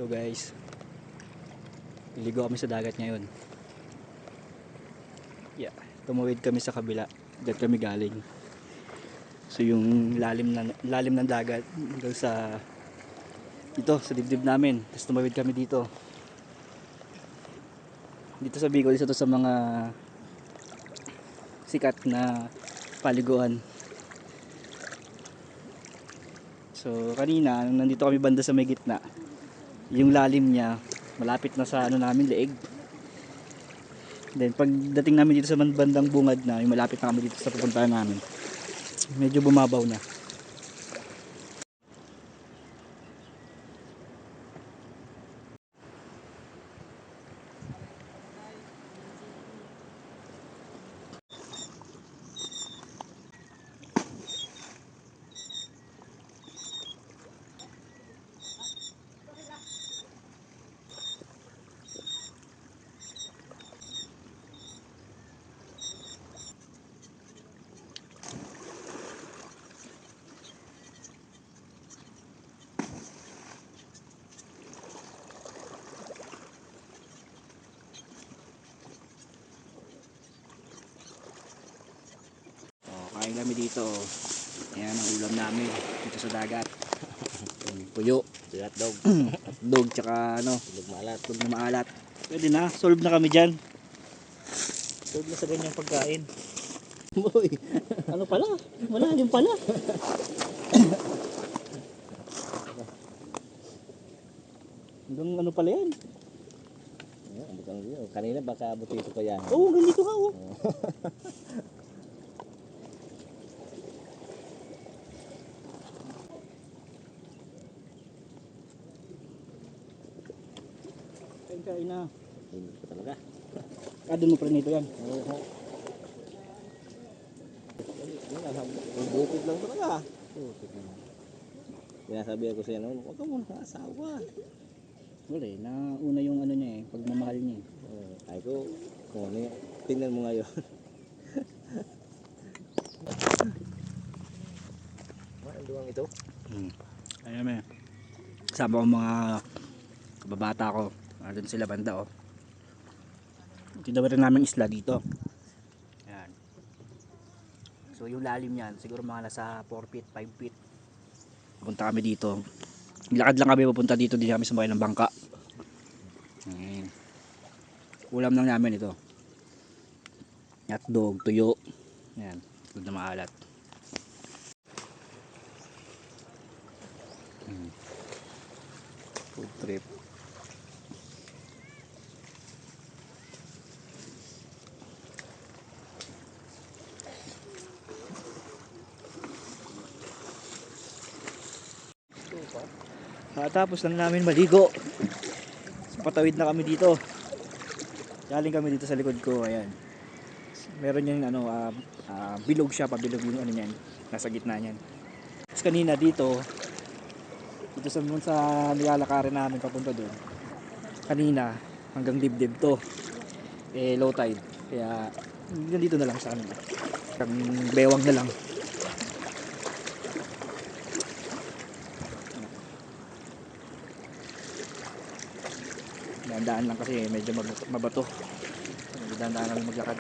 So guys, liligo kami sa dagat ngayon. Yeah, tumawid kami sa kabila. Diyan kami galing. So yung lalim ng dagat hanggang sa dito sa dibdib namin. Tapos tumawid kami dito. Dito sa Bicol, isa to sa mga sikat na paliguan. So kanina nung nandito kami banda sa may gitna, yung lalim niya malapit na sa ano namin, leeg. Then pagdating namin dito sa bandang bungad na, yung malapit na kami dito sa pupuntahan namin, medyo bumabaw na. Kain kami dito. Ayan ang ulam namin dito sa dagat. Puyo, Hotdog. hotdog, tsaka ano, Hotdog maalat. hotdog na maalat. Pwede na, solve na kami dyan. Solve na sa ganyang pagkain. Boy, ano pala? Malalim pala. Hanggang ano pala yan? Kanina baka butito pa yan. Oo, ganito ka oh. Kain na. Hindi pa talaga. Doon mo pa rin ito yan. Oo. Bukid lang talaga. Bukid lang. Sinasabi ako sa'yo noon, huwag ka muna asawa. Wala eh, nauna yung ano niya eh, pagmamahal niya eh. Ay ko, kung ano yun, tingnan mo ngayon. Ang duwang ito? Ayan may. Kasama ko mga kababata ko. Doon sila banda oh. Tinawid rin namin isla dito. Ayan. So yung lalim niyan, siguro mga nasa 4 feet, 5 feet. Punta kami dito. Lakad lang kami papunta dito, din kami sumakay ng bangka. Ayan. Ulam lang namin ito. Hotdog, tuyo. Ayan, hotdog na maalat. Food trip. Tapos lang namin maligo. Patawid na kami dito. Galing kami dito sa likod ko, ayan. Meron yung ano, bilog siya, pabilog yung ano niyan, nasa gitna niyan. Tapos kanina dito sa nilalakarin namin papunta doon. Kanina hanggang dibdib to. Low tide. Kaya dito na lang sa ano. Kang bewang na lang. Dahan-dahan lang kasi medyo mabato. Dahan-dahan kami maglakad.